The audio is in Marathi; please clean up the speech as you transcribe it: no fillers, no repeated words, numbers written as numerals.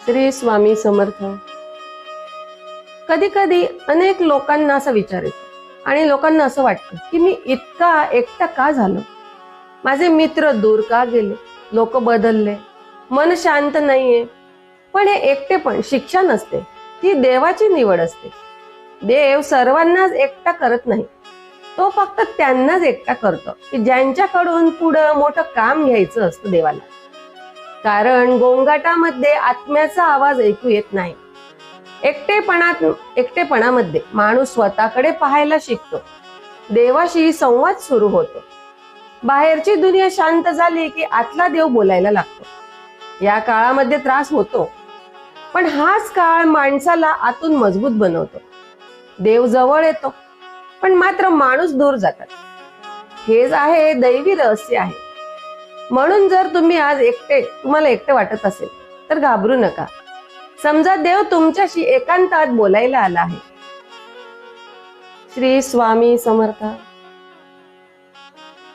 श्री स्वामी समर्थ. कधी कधी अनेक लोकांना असा विचार येतो आणि लोकांना असं वाटतं की मी इतका एकटा का झालो, माझे मित्र दूर का गेले, लोक बदलले, मन शांत नाहीये. पण हे एकटेपण शिक्षा नसते, ती देवाची निवड असते. देव सर्वांनाच एकटा करत नाही, तो फक्त त्यांनाच एकटा करतो की ज्यांच्याकडून पुढं मोठं काम घ्यायचं असतं देवाला. कारण गोंगाटामध्ये आत्म्याचा आवाज ऐकू येत नाही. एकटेपणामध्ये माणूस स्वतःकडे पाहायला शिकतो, देवाशी संवाद सुरू होतो. बाहेरची दुनिया शांत झाली की आतला देव बोलायला लागतो. या काळामध्ये त्रास होतो, पण हाच काळ माणसाला आतून मजबूत बनवतो. देव जवळ येतो, पण मात्र माणूस दूर जातात. हेच आहे दैवी रहस्य आहे. म्हणून जर तुम्ही आज तुम्हाला एकटे वाटत असेल तर घाबरू नका. समजा देव तुमच्याशी एकांतात बोलायला आला आहे. श्री स्वामी समर्थ.